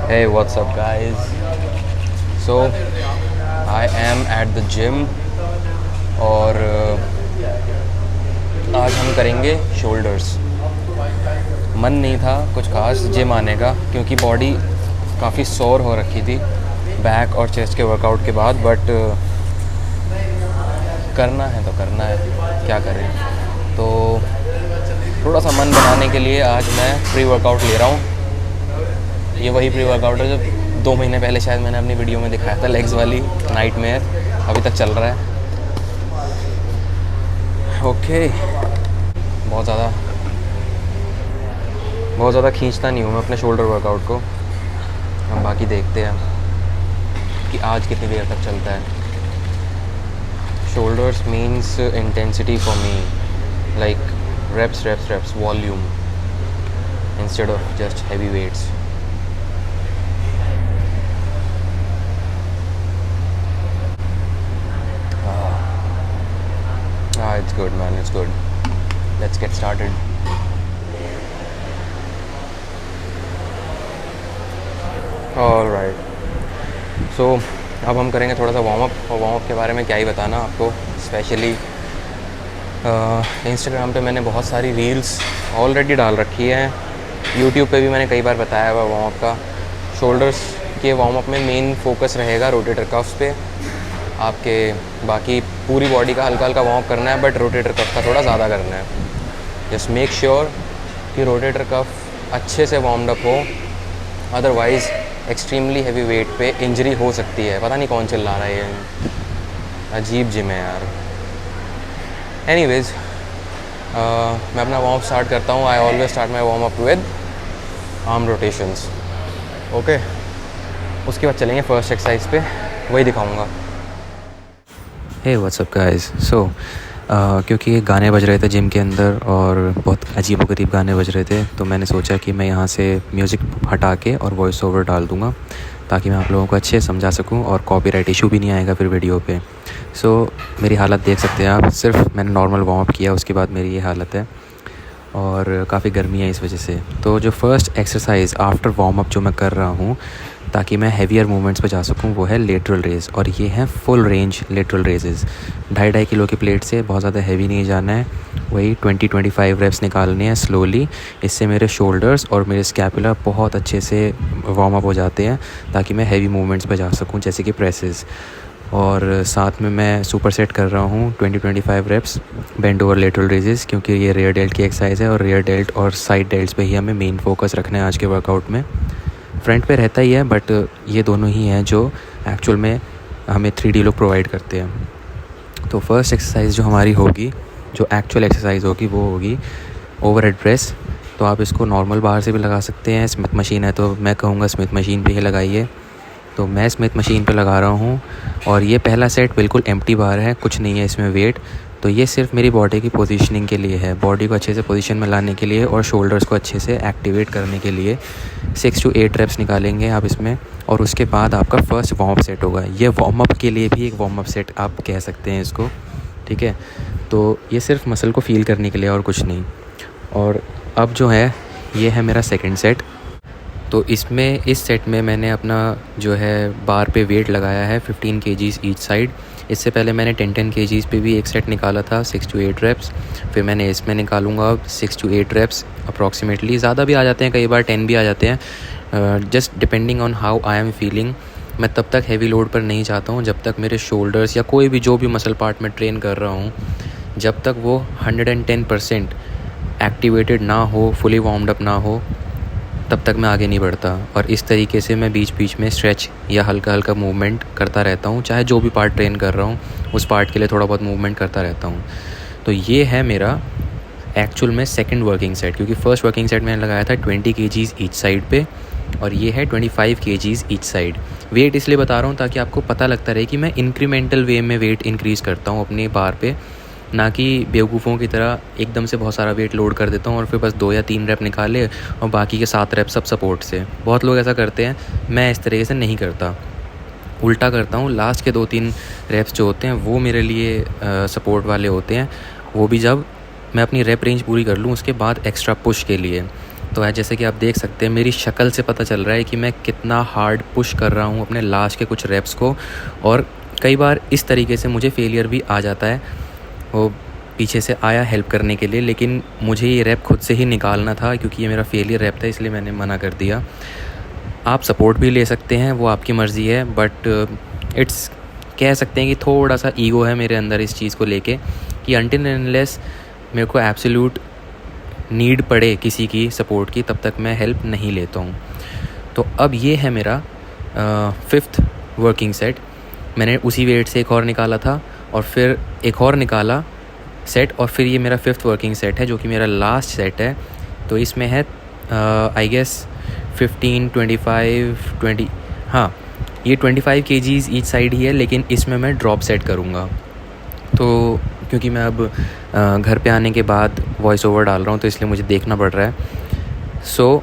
Hey, what's up, guys? So, I am at the gym और आज हम करेंगे शोल्डर्स। मन नहीं था कुछ खास जिम आने का क्योंकि बॉडी काफ़ी सोर हो रखी थी बैक और चेस्ट के वर्कआउट के बाद, बट करना है तो करना है, क्या करें। तो थोड़ा सा मन बनाने के लिए आज मैं प्री वर्कआउट ले रहा हूँ। ये वही प्री वर्कआउट है जो 2 महीने पहले शायद मैंने अपनी वीडियो में दिखाया था, लेग्स वाली नाइटमेयर, अभी तक चल रहा है। ओके, बहुत ज़्यादा खींचता नहीं हूँ मैं अपने शोल्डर वर्कआउट को। हम बाकी देखते हैं कि आज कितनी देर तक चलता है। Shoulders means intensity for me, like reps, volume instead of just heavy weights. It's good, man, it's good. Let's get started. All right. So अब हम करेंगे थोड़ा सा वार्म अप, और वार्म अप के बारे में क्या ही बताना आपको। स्पेशली इंस्टाग्राम पे मैंने बहुत सारी रील्स ऑलरेडी डाल रखी हैं, यूट्यूब पे भी मैंने कई बार बताया हुआ वार्म अप का। शोल्डर्स के वार्म अप में मेन फोकस रहेगा रोटेटर कफ्स पे। आपके बाकी पूरी बॉडी का हल्का हल्का वार्म अप करना है, बट रोटेटर कफ का थोड़ा ज़्यादा करना है। जस्ट मेक श्योर कि रोटेटर कफ अच्छे से वार्म्ड अप हो, अदरवाइज़ एक्सट्रीमली हैवी वेट पे इंजरी हो सकती है। पता नहीं कौन चिल्ला रहा है, ये अजीब जिम है यार। एनीवेज, मैं अपना वार्म अप स्टार्ट करता हूँ। I always start my warm up with arm rotations. Okay, उसके बाद चलेंगे फर्स्ट एक्सरसाइज पे, वही दिखाऊंगा। Hey what's up guys. So क्योंकि गाने बज रहे थे जिम के अंदर और बहुत अजीबोगरीब गाने बज रहे थे, तो मैंने सोचा कि मैं यहाँ से म्यूज़िक हटा के और वॉइस ओवर डाल दूँगा ताकि मैं आप लोगों को अच्छे समझा सकूं और कॉपीराइट इशू भी नहीं आएगा फिर वीडियो पे। सो मेरी हालत देख सकते हैं आप, सिर्फ मैंने नॉर्मल वार्म अप किया, उसके बाद मेरी ये हालत है और काफ़ी गर्मी है इस वजह से। तो जो first exercise after warm up जो मैं कर रहा हूँ ताकि मैं हैवियर मूवमेंट्स पे जा सकूँ, वो है लेटरल रेज, और ये हैं full range lateral raises. 2.5 kilo की प्लेट से बहुत ज़्यादा हैवी नहीं जाना है, वही 20-25 रेप्स निकालने हैं स्लोली। इससे मेरे शोल्डर्स और मेरे स्कैपुला बहुत अच्छे से वार्म अप हो जाते हैं ताकि मैं हैवी मूवमेंट्स पे जा सकूँ, जैसे कि प्रेसेस। और साथ में मैं सुपर सेट कर रहा हूँ 20-25 reps bend over lateral raises, क्योंकि ये रेयर डेल्ट की एक्सरसाइज है और रेयर डेल्ट और साइड डेल्ट्स पे ही हमें मेन फोकस रखना है आज के वर्कआउट में। फ्रंट पे रहता ही है, बट ये दोनों ही हैं जो एक्चुअल में हमें 3D लुक प्रोवाइड करते हैं। तो फर्स्ट एक्सरसाइज जो हमारी होगी, जो एक्चुअल एक्सरसाइज होगी, वो होगी ओवरहेड प्रेस। तो आप इसको नॉर्मल बार से भी लगा सकते हैं, स्मिथ मशीन है तो मैं कहूँगा स्मिथ मशीन पे ही लगाइए। तो मैं स्मिथ मशीन पे लगा रहा हूँ और ये पहला सेट बिल्कुल एम्प्टी बार है, कुछ नहीं है इसमें वेट। तो ये सिर्फ मेरी बॉडी की पोजीशनिंग के लिए है, बॉडी को अच्छे से पोजीशन में लाने के लिए और शोल्डर्स को अच्छे से एक्टिवेट करने के लिए। 6 to 8 रेप्स निकालेंगे आप इसमें, और उसके बाद आपका फर्स्ट वार्म अप सेट होगा। ये वार्म अप के लिए भी एक वार्म अप सेट आप कह सकते हैं इसको, ठीक है। तो ये सिर्फ मसल को फील करने के लिए और कुछ नहीं। और अब जो है ये है मेरा सेकंड सेट। तो इसमें इस सेट में मैंने अपना जो है बार पे वेट लगाया है 15 kgs ईच साइड। इससे पहले मैंने 10 kgs पे भी एक सेट निकाला था 6 to 8 रेप्स। फिर मैंने इसमें निकालूंगा 6 to 8 रेप्स अप्रॉक्सीमेटली। ज़्यादा भी आ जाते हैं, कई बार 10 भी आ जाते हैं, just depending on how I am feeling. मैं तब तक हैवी लोड पर नहीं जाता हूँ जब तक मेरे शोल्डर्स या कोई भी जो भी मसल पार्ट में ट्रेन कर रहा हूँ, जब तक वो 110% एक्टिवेटेड ना हो, फुली वार्म्ड अप ना हो, तब तक मैं आगे नहीं बढ़ता। और इस तरीके से मैं बीच बीच में स्ट्रेच या हल्का हल्का मूवमेंट करता रहता हूँ, चाहे जो भी पार्ट ट्रेन कर रहा हूँ उस पार्ट के लिए थोड़ा बहुत मूवमेंट करता रहता हूँ। तो ये है मेरा एक्चुअल में सेकंड वर्किंग सेट, क्योंकि फर्स्ट वर्किंग सेट मैंने लगाया था 20 kgs ईच साइड पे, और ये है 25 kgs ईच साइड। वेट इसलिए बता रहा हूँ ताकि आपको पता लगता रहे कि मैं इंक्रीमेंटल वे में वेट इंक्रीज़ करता हूँ अपने बार पे, ना कि बेवकूफ़ों की तरह एकदम से बहुत सारा वेट लोड कर देता हूँ और फिर बस 2 या 3 रेप निकाले और बाकी के 7 रेप सब सपोर्ट से। बहुत लोग ऐसा करते हैं, मैं इस तरीके से नहीं करता, उल्टा करता हूँ। लास्ट के 2-3 रेप्स जो होते हैं वो मेरे लिए सपोर्ट वाले होते हैं, वो भी जब मैं अपनी रेप रेंज पूरी कर लूँ उसके बाद एक्स्ट्रा पुश के लिए। तो जैसे कि आप देख सकते हैं मेरी शक्ल से पता चल रहा है कि मैं कितना हार्ड पुश कर रहा हूँ अपने लास्ट के कुछ रेप्स को। और कई बार इस तरीके से मुझे फेलियर भी आ जाता है। वो पीछे से आया हेल्प करने के लिए, लेकिन मुझे ये रैप खुद से ही निकालना था क्योंकि ये मेरा फेलियर रैप था, इसलिए मैंने मना कर दिया। आप सपोर्ट भी ले सकते हैं, वो आपकी मर्ज़ी है, बट इट्स कह सकते हैं कि थोड़ा सा ईगो है मेरे अंदर इस चीज़ को लेके कि अनटिल एंड अनलेस मेरे को एब्सोल्यूट नीड पड़े किसी की सपोर्ट की, तब तक मैं हेल्प नहीं लेता हूँ। तो अब ये है मेरा 5th वर्किंग सेट। मैंने उसी वेट से एक और निकाला था और फिर एक और निकाला सेट, और फिर ये मेरा 5th वर्किंग सेट है जो कि मेरा लास्ट सेट है। तो इसमें है आई गेस 15, 25, 20, हाँ ये 25 kgs ईच साइड ही है, लेकिन इसमें मैं ड्रॉप सेट करूँगा। तो क्योंकि मैं अब घर पे आने के बाद वॉइस ओवर डाल रहा हूँ तो इसलिए मुझे देखना पड़ रहा है। सो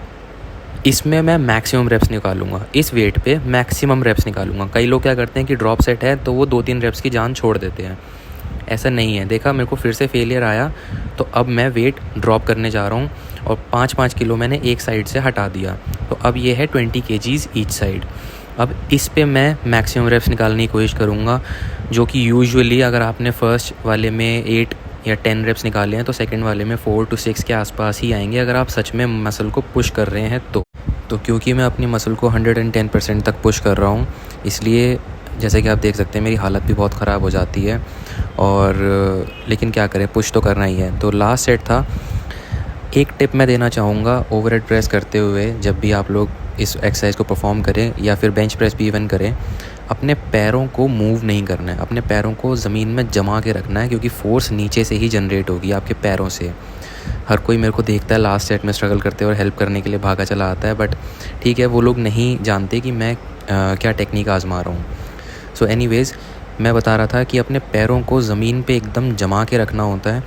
इसमें मैं मैक्सिमम रेप्स निकालूंगा, इस वेट पे मैक्सिमम रेप्स निकालूंगा। कई लोग क्या करते हैं कि ड्रॉप सेट है तो वो 2-3 रेप्स की जान छोड़ देते हैं, ऐसा नहीं है। देखा, मेरे को फिर से फेलियर आया तो अब मैं वेट ड्रॉप करने जा रहा हूँ और 5-5 किलो मैंने एक साइड से हटा दिया। तो अब ये है 20 kgs ईच साइड। अब इस पे मैं मैक्सिमम रेप्स निकालने की कोशिश करूँगा, जो कि यूजुअली अगर आपने फर्स्ट वाले में 8 या 10 रेप्स निकाले हैं तो सेकंड वाले में 4 to 6 के आसपास ही आएंगे, अगर आप सच में मसल को पुश कर रहे हैं तो क्योंकि मैं अपनी मसल को 110% तक पुश कर रहा हूँ, इसलिए जैसे कि आप देख सकते हैं मेरी हालत भी बहुत ख़राब हो जाती है। और लेकिन क्या करें, पुश तो करना ही है। तो लास्ट सेट था। एक टिप मैं देना चाहूँगा, ओवरहेड प्रेस करते हुए जब भी आप लोग इस एक्सरसाइज को परफॉर्म करें या फिर बेंच प्रेस भी इवन करें, अपने पैरों को मूव नहीं करना है, अपने पैरों को ज़मीन में जमा के रखना है, क्योंकि फ़ोर्स नीचे से ही जनरेट होगी आपके पैरों से। हर कोई मेरे को देखता है लास्ट सेट में स्ट्रगल करते हुए और हेल्प करने के लिए भागा चला आता है, बट ठीक है, वो लोग नहीं जानते कि मैं क्या टेक्निक आजमा रहा हूँ। सो एनीवेज़, मैं बता रहा था कि अपने पैरों को ज़मीन पे एकदम जमा के रखना होता है,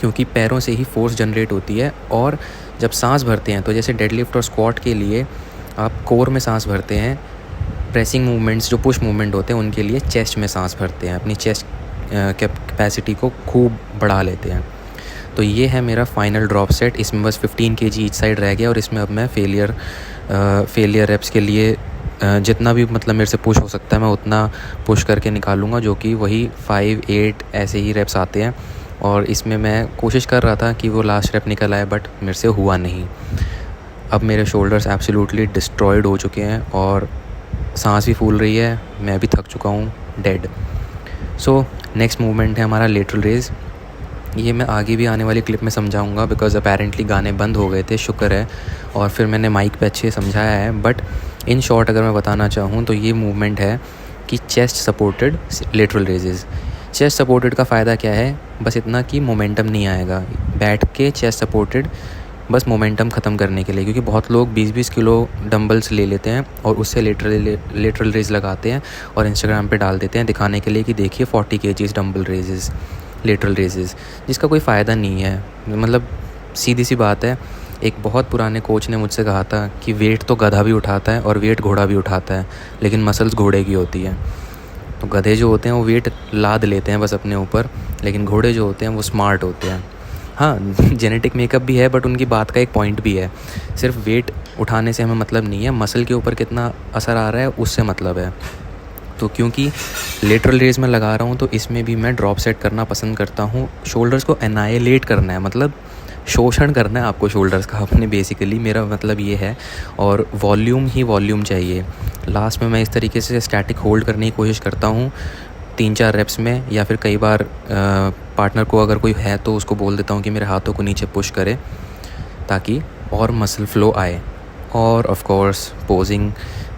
क्योंकि पैरों से ही फ़ोर्स जनरेट होती है। और जब सांस भरते हैं तो जैसे डेडलिफ्ट और स्क्वाट के लिए आप कोर में सांस भरते हैं, प्रेसिंग मूवमेंट्स जो पुश मूवमेंट होते हैं उनके लिए चेस्ट में सांस भरते हैं, अपनी चेस्ट कैपेसिटी को खूब बढ़ा लेते हैं। तो ये है मेरा फाइनल ड्रॉप सेट। इसमें बस 15 kg ईच साइड रह गया और इसमें अब मैं फेलियर रेप्स के लिए जितना भी मतलब मेरे से पुश हो सकता है मैं उतना पुश करके निकालूंगा, जो कि वही 5, 8 ऐसे ही रेप्स आते हैं। और इसमें मैं कोशिश कर रहा था कि वो लास्ट रेप निकल आए, बट मेरे से हुआ नहीं। अब मेरे शोल्डर्स एब्सोल्युटली डिस्ट्रॉयड हो चुके हैं और सांस भी फूल रही है, मैं भी थक चुका हूँ, डेड। सो नेक्स्ट मूवमेंट है हमारा लेटरल रेज। ये मैं आगे भी आने वाली क्लिप में समझाऊंगा, बिकॉज़ अपेरेंटली गाने बंद हो गए थे, शुक्र है, और फिर मैंने माइक पे अच्छे समझाया है। बट इन शॉर्ट अगर मैं बताना चाहूँ तो ये मूवमेंट है कि chest supported lateral raises. Chest supported का फ़ायदा क्या है? बस इतना कि मोमेंटम नहीं आएगा। बैठ के चेस्ट सपोर्टेड बस मोमेंटम ख़त्म करने के लिए, क्योंकि बहुत लोग 20-20 किलो डंबल्स ले लेते हैं और उससे लेटरल रेज लगाते हैं और इंस्टाग्राम पे डाल देते हैं दिखाने के लिए कि देखिए 40 kgs dumbbell raises, lateral raises, जिसका कोई फ़ायदा नहीं है। मतलब सीधी सी बात है, एक बहुत पुराने कोच ने मुझसे कहा था कि वेट तो गधा भी उठाता है और वेट घोड़ा भी उठाता है, लेकिन मसल्स घोड़े की होती है। तो गधे जो होते हैं वो वेट लाद लेते हैं बस अपने ऊपर, लेकिन घोड़े जो होते हैं वो स्मार्ट होते हैं। हाँ, जेनेटिक मेकअप भी है, बट उनकी बात का एक पॉइंट भी है, सिर्फ वेट उठाने से हमें मतलब नहीं है, मसल के ऊपर कितना असर आ रहा है उससे मतलब है। तो क्योंकि लेटरल रेज में लगा रहा हूँ तो इसमें भी मैं ड्रॉप सेट करना पसंद करता हूँ। शोल्डर्स को एनाइलेट करना है, मतलब शोषण करना है आपको शोल्डर्स का अपने, बेसिकली मेरा मतलब ये है। और वॉल्यूम ही वॉल्यूम चाहिए। लास्ट में मैं इस तरीके से स्टैटिक होल्ड करने की कोशिश करता हूँ 3-4 रेप्स में, या फिर कई बार पार्टनर को अगर कोई है तो उसको बोल देता हूँ कि मेरे हाथों को नीचे पुश करे ताकि और मसल फ्लो आए। और ऑफ कोर्स पोजिंग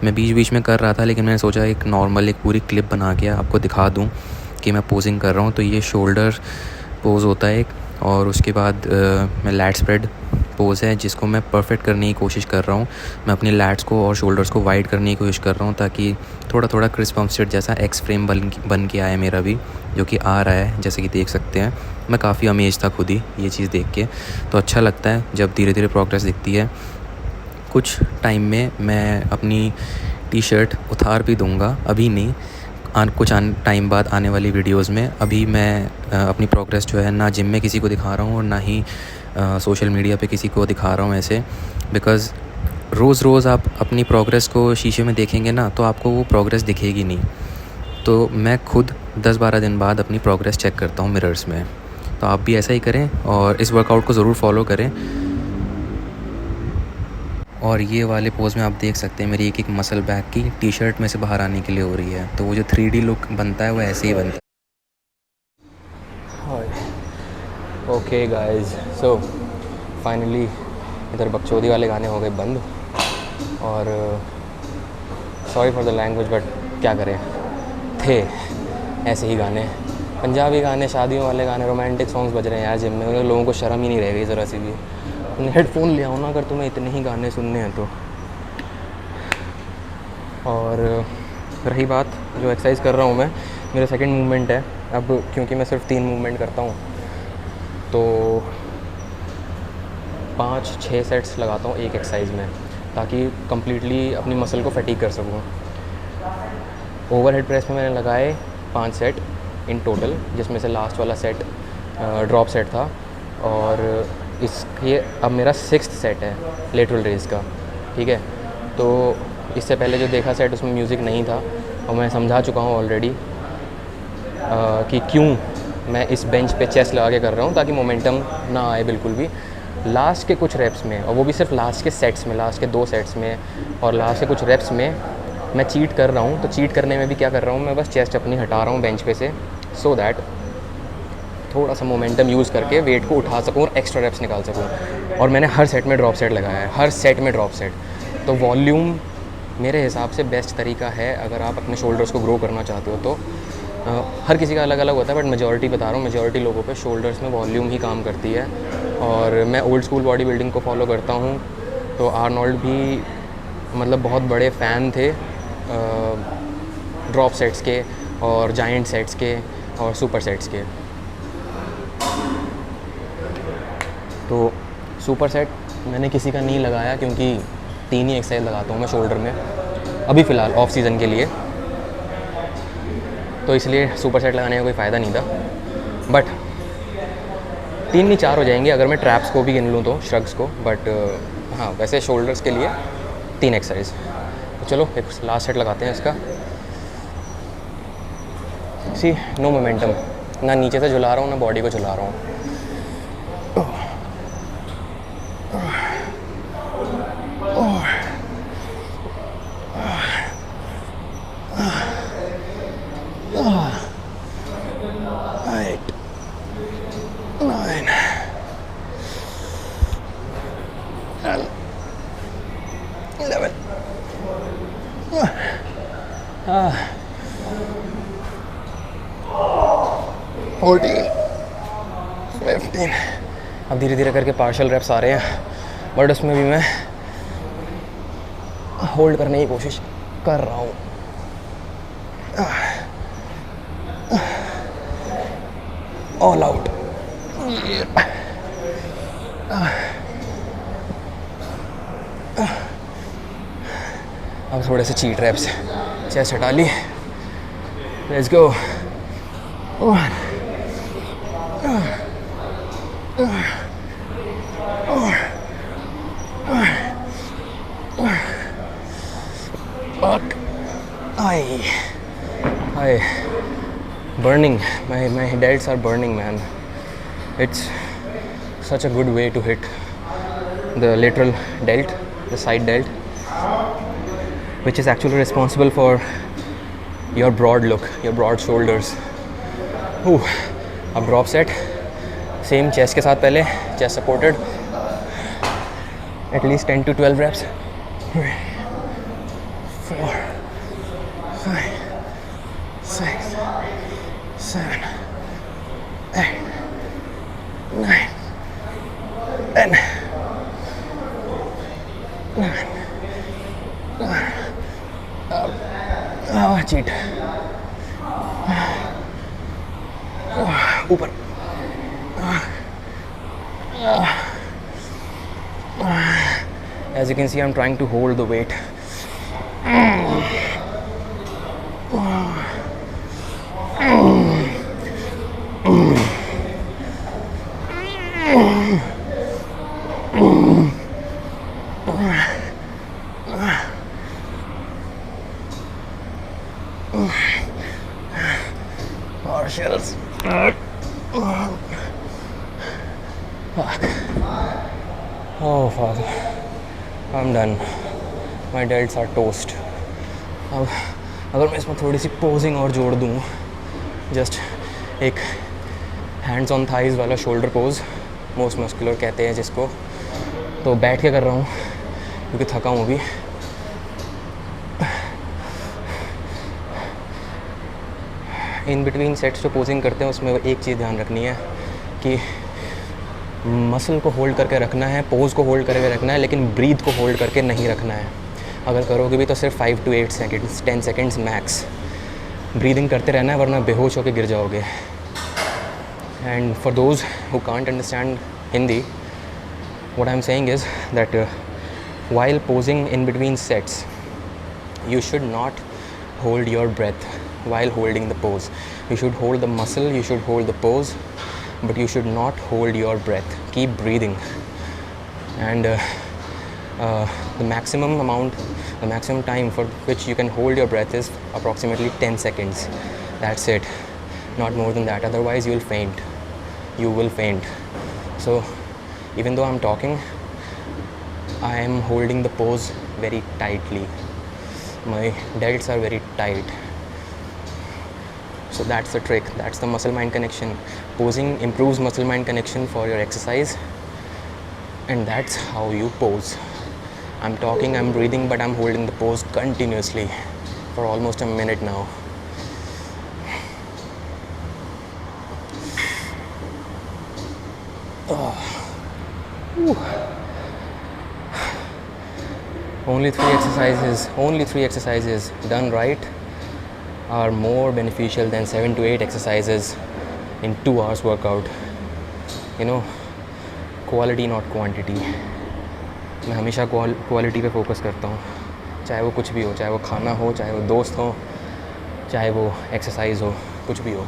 मैं बीच बीच में कर रहा था, लेकिन मैंने सोचा एक नॉर्मल एक पूरी क्लिप बना के आपको दिखा दूँ कि मैं पोजिंग कर रहा हूँ। तो ये शोल्डर पोज होता है एक, और उसके बाद मैं लैट स्प्रेड पोज है जिसको मैं परफेक्ट करने की कोशिश कर रहा हूँ। मैं अपनी लैट्स को और शोल्डर्स को वाइड करने की कोशिश कर रहा हूँ ताकि थोड़ा थोड़ा क्रिस बम्पस्टेड जैसा एक्स फ्रेम बन के आए मेरा भी, जो कि आ रहा है जैसे कि देख सकते हैं। मैं काफ़ी अमेज था खुद ही ये चीज़ देख के, तो अच्छा लगता है जब धीरे धीरे प्रोग्रेस दिखती है। कुछ टाइम में मैं अपनी टी-शर्ट उतार भी दूँगा, अभी नहीं, कुछ टाइम बाद आने वाली वीडियोस में। अभी मैं अपनी प्रोग्रेस जो है ना जिम में किसी को दिखा रहा हूँ और ना ही सोशल मीडिया पे किसी को दिखा रहा हूँ ऐसे, बिकॉज़ रोज़ रोज़ आप अपनी प्रोग्रेस को शीशे में देखेंगे ना तो आपको वो प्रोग्रेस दिखेगी नहीं। तो मैं खुद 10-12 दिन बाद अपनी प्रोग्रेस चेक करता हूँ मिरर्स में। तो आप भी ऐसा ही करें और इस वर्कआउट को ज़रूर फॉलो करें। और ये वाले पोज़ में आप देख सकते हैं मेरी एक मसल बैक की टी-शर्ट में से बाहर आने के लिए हो रही है। तो वो जो 3D लुक बनता है वो ऐसे ही बनता है। ओके गाइस, सो फाइनली इधर बकचोदी वाले गाने हो गए बंद। और sorry for the language, but क्या करें, थे ऐसे ही गाने, पंजाबी गाने, शादियों वाले गाने, रोमांटिक सॉन्ग्स बज रहे हैं यार जिम में। लोगों को शर्म ही नहीं रह गई ज़रा सी भी। हेडफोन ले आओ ना अगर तुम्हें इतने ही गाने सुनने हैं तो। और रही बात जो एक्सरसाइज कर रहा हूँ मैं, मेरा सेकंड मूवमेंट है अब, क्योंकि मैं सिर्फ 3 मूवमेंट करता हूँ तो 5-6 सेट्स लगाता हूँ एक एक्सरसाइज में, ताकि कम्प्लीटली अपनी मसल को फटीग कर सकूँ। ओवरहेड प्रेस में मैंने लगाए 5 सेट इन टोटल, जिसमें से लास्ट वाला सेट ड्रॉप सेट था। और इसके अब मेरा 6th सेट है लेटरल रेज का, ठीक है। तो इससे पहले जो देखा सेट उसमें म्यूज़िक नहीं था और मैं समझा चुका हूँ ऑलरेडी कि क्यों मैं इस बेंच पे चेस्ट लगा के कर रहा हूँ, ताकि मोमेंटम ना आए बिल्कुल भी। लास्ट के कुछ रेप्स में, और वो भी सिर्फ लास्ट के सेट्स में, लास्ट के 2 सेट्स में और लास्ट के कुछ रेप्स में मैं चीट कर रहा हूँ। तो चीट करने में भी क्या कर रहा हूँ, मैं बस चेस्ट अपनी हटा रहा हूँ बेंच पे से, सो दैट थोड़ा सा मोमेंटम यूज़ करके वेट को उठा सकूँ और एक्स्ट्रा रेप्स निकाल सकूँ। और मैंने हर सेट में ड्रॉप सेट लगाया है, हर सेट में ड्रॉप सेट। तो वॉल्यूम मेरे हिसाब से बेस्ट तरीका है अगर आप अपने शोल्डर्स को ग्रो करना चाहते हो तो। हर किसी का अलग अलग होता है, बट मेजॉरिटी बता रहा हूँ, मेजॉरिटी लोगों पे शोल्डर्स में वॉल्यूम ही काम करती है। और मैं ओल्ड स्कूल बॉडी बिल्डिंग को फॉलो करता हूँ, तो आर्नोल्ड भी मतलब बहुत बड़े फ़ैन थे ड्रॉप सेट्स के और जाइंट सेट्स के और सुपर सेट्स के। तो सुपर सेट मैंने किसी का नहीं लगाया, क्योंकि 3 ही एक्सरसाइज लगाता हूँ मैं शोल्डर में अभी फ़िलहाल ऑफ सीज़न के लिए, तो इसलिए सुपर सेट लगाने का कोई फ़ायदा नहीं था। बट 3 नहीं 4 हो जाएंगे अगर मैं ट्रैप्स को भी गिन लूँ तो, श्रग्स को। बट हाँ, वैसे शोल्डर्स के लिए 3 एक्सरसाइज। तो चलो एक लास्ट सेट लगाते हैं इसका। सी नो मोमेंटम, ना नीचे से झुला रहा हूँ ना बॉडी को झुला रहा हूँ। अब धीरे धीरे करके पार्शल रेप्स आ रहे हैं, बट उसमें भी मैं होल्ड करने की कोशिश कर रहा हूँ। All out. अब थोड़े से चीट रेप्स, चेस्ट हटा ली, let's go. Hi. Burning. My delts are burning, man. It's such a good way to hit the lateral delt, the side delt, which is actually responsible for your broad look, your broad shoulders. अब drop set same chest के साथ, पहले chest supported at least 10 to 12 reps. 3, 4, 5, 6, 7, 8, 9, 10. 9. Cheat ऊपर. As you can see, I'm trying to hold the weight. Partials. Fuck. Oh father, I'm done. My delts are toast. अब अगर मैं इसमें थोड़ी सी पोजिंग और जोड़ दूँ, जस्ट एक हैंड्स ऑन थाइज़ वाला शोल्डर पोज, मोस्ट मस्कुलर कहते हैं जिसको, तो बैठ के कर रहा हूँ क्योंकि थका हूँ अभी। इन बिटवीन सेट्स जो पोजिंग करते हैं उसमें एक चीज़ ध्यान रखनी है कि मसल को होल्ड करके रखना है, पोज को होल्ड करके रखना है, लेकिन ब्रीथ को होल्ड करके नहीं रखना है। अगर करोगे भी तो सिर्फ 5 to 8 seconds, 10 seconds max breathing करते रहना है, वरना बेहोश होकर गिर जाओगे। And for those who can't understand Hindi, what I am saying is that while posing in between sets, you should not hold your breath while holding the pose. You should hold the muscle, you should hold the pose, but you should not hold your breath. Keep breathing. And the maximum time for which you can hold your breath is approximately 10 seconds. That's it. Not more than that. Otherwise, you will faint. You will faint. So, even though I'm talking, I am holding the pose very tightly. My delts are very tight. So that's the trick. That's the muscle-mind connection. Posing improves muscle-mind connection for your exercise, and that's how you pose. I'm talking, I'm breathing, but I'm holding the pose continuously for almost a minute now. Only three exercises done right are more beneficial than 7 to 8 exercises in 2 hours workout. You know, quality not quantity. मैं हमेशा quality पे focus करता हूँ, चाहे वो कुछ भी हो, चाहे वो खाना हो, चाहे वो दोस्त हो, चाहे वो एक्सरसाइज हो, कुछ भी हो।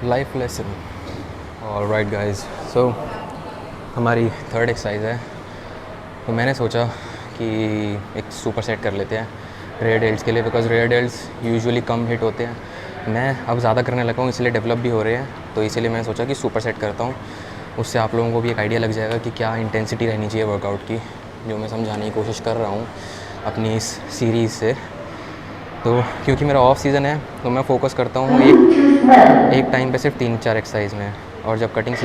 Life lesson. ऑलराइट गाइस, सो हमारी थर्ड एक्सरसाइज है, तो मैंने सोचा कि एक सुपर सेट कर लेते हैं रेयर डेल्ट्स के लिए, बिकॉज रेयर डेल्ट्स यूजुअली कम हिट होते हैं। मैं अब ज़्यादा करने लगा हूँ, इसलिए डेवलप भी हो रहे हैं, तो इसीलिए मैंने सोचा कि सुपर सेट करता हूँ। उससे आप लोगों को भी एक आइडिया लग जाएगा कि क्या इंटेंसिटी रहनी चाहिए वर्कआउट की, जो मैं समझाने की कोशिश कर रहा हूँ अपनी इस सीरीज़ से। तो क्योंकि मेरा ऑफ सीज़न है, तो मैं फोकस करता हूँ एक टाइम पे सिर्फ 3-4 एक्सरसाइज में, और जब कटिंग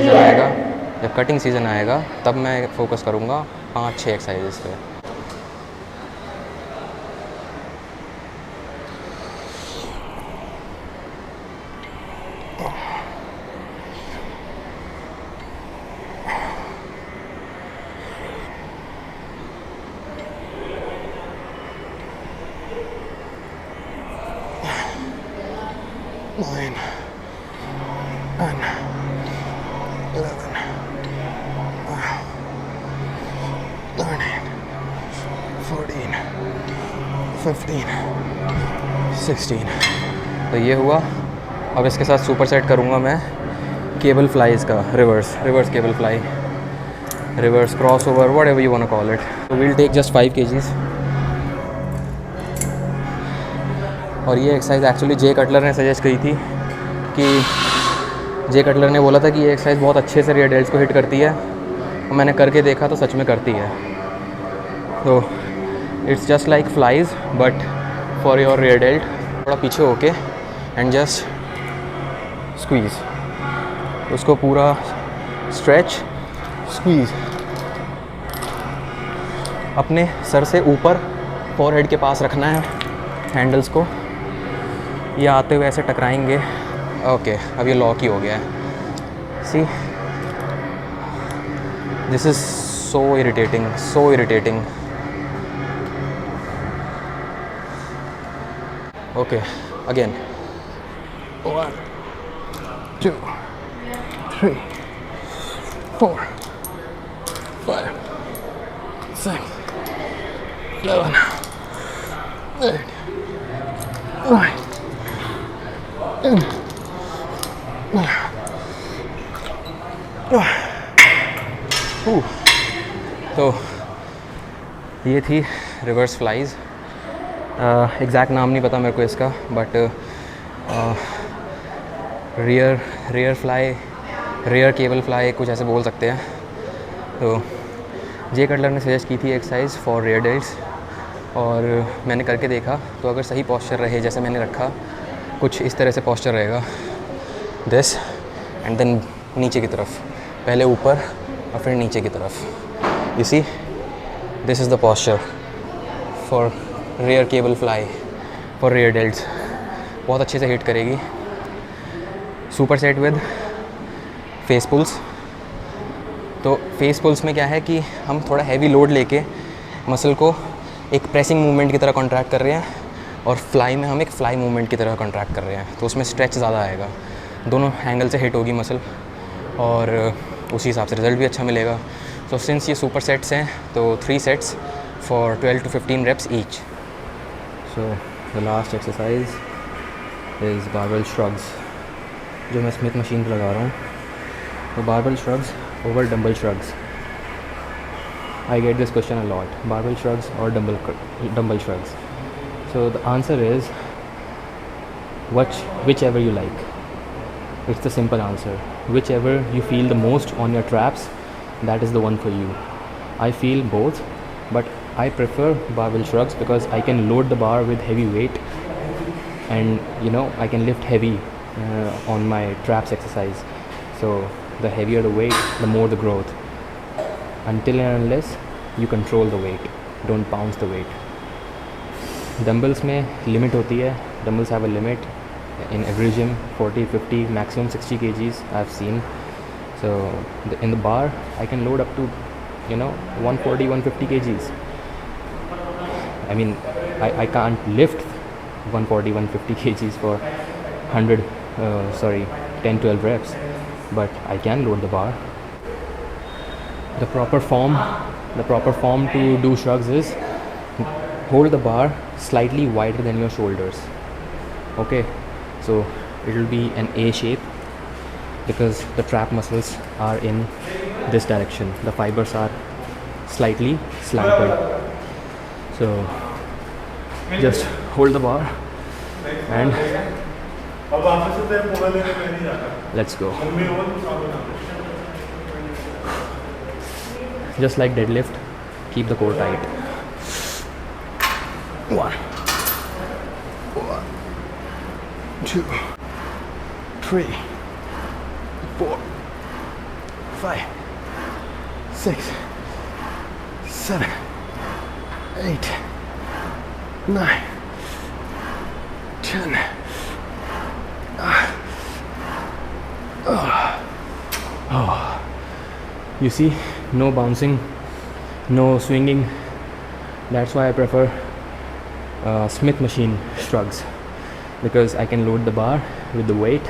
सीज़न आएगा तब मैं फोकस करूँगा 5-6 एक्सरसाइजेस पे। Nine, 10, 11, 13, 14, 15, 16। तो ये हुआ। अब इसके साथ सुपर सेट करूँगा मैं केबल फ्लाइज का, reverse cable fly, reverse crossover, whatever you want to call it. तो विल टेक जस्ट 5 kgs। और ये एक्सरसाइज एक्चुअली जे कटलर ने सजेस्ट की थी, कि जे कटलर ने बोला था कि ये एक्सरसाइज बहुत अच्छे से रियर डेल्ट्स को हिट करती है, और मैंने करके देखा तो सच में करती है। तो it's just like flies but for your rear dealt. थोड़ा पीछे होके एंड जस्ट स्क्वीज़, उसको पूरा स्ट्रेच, स्क्वीज़, अपने सर से ऊपर फोरहेड के पास रखना है हैंडल्स को, ये आते हुए ऐसे टकराएंगे। ओके, अब ये लॉक ही हो गया है। See, this is so irritating. Okay, again 1, 2, 3, 4, 5, 6, 7, 8, 9, तो ये थी रिवर्स फ्लाइज। एग्जैक्ट नाम नहीं पता मेरे को इसका, but rear fly, rear cable fly कुछ ऐसे बोल सकते हैं। तो जे कटलर ने सजेस्ट की थी एक्सरसाइज फॉर रियर डेल्ट्स, और मैंने करके देखा। तो अगर सही पॉस्चर रहे जैसे मैंने रखा, कुछ इस तरह से पॉस्चर रहेगा, दिस एंड देन नीचे की तरफ, पहले ऊपर और फिर नीचे की तरफ। You see, this is the posture for rear cable fly for rear delts. बहुत अच्छे से हिट करेगी। Super set with face pulls. तो फेस पुल्स में क्या है कि हम थोड़ा हैवी लोड लेके मसल को एक प्रेसिंग मूवमेंट की तरह कॉन्ट्रैक्ट कर रहे हैं, और फ्लाई में हम एक फ्लाई मूवमेंट की तरह कॉन्ट्रैक्ट कर रहे हैं। तो उसमें स्ट्रेच ज़्यादा आएगा, दोनों एंगल से हिट होगी मसल, और उसी हिसाब से रिज़ल्ट भी अच्छा मिलेगा। सो सिंस ये सुपर सेट्स हैं, तो 3 sets for 12 to 15 reps each. So the last exercise is barbell shrugs, जो मैं स्मिथ मशीन पर लगा रहा हूँ। तो barbell shrugs over dumbbell shrugs. I get this question a lot, barbell shrugs or dumbbell shrugs. So the answer is whichever you like. It's the simple answer. Whichever you feel the most on your traps, that is the one for you. I feel both, but I prefer barbell shrugs because I can load the bar with heavy weight, and I can lift heavy on my traps exercise. So the heavier the weight, the more the growth. Until and unless you control the weight, don't bounce the weight. Dumbbells में limit होती है. Dumbbells have a limit in every gym, 40, 50, maximum 60 kgs I've seen. So in the bar I can load up to 140, 150 kgs. I mean, I can't lift 140, 150 kgs for 10, 12 reps, but I can load the bar. The proper form to do shrugs is hold the bar slightly wider than your shoulders. Okay, so it will be an A shape because the trap muscles are in this direction. The fibers are slightly slanted. So just hold the bar and let's go. Just like deadlift, keep the core tight. 1, 2, 3, 4, 5, 6, 7, 8, 9, 10. You see, no bouncing, no swinging. That's why I prefer Smith machine shrugs, because I can load the bar with the weight.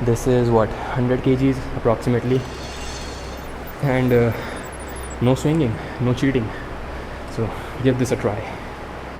This is 100 kgs approximately, and no swinging, no cheating. So give this a try.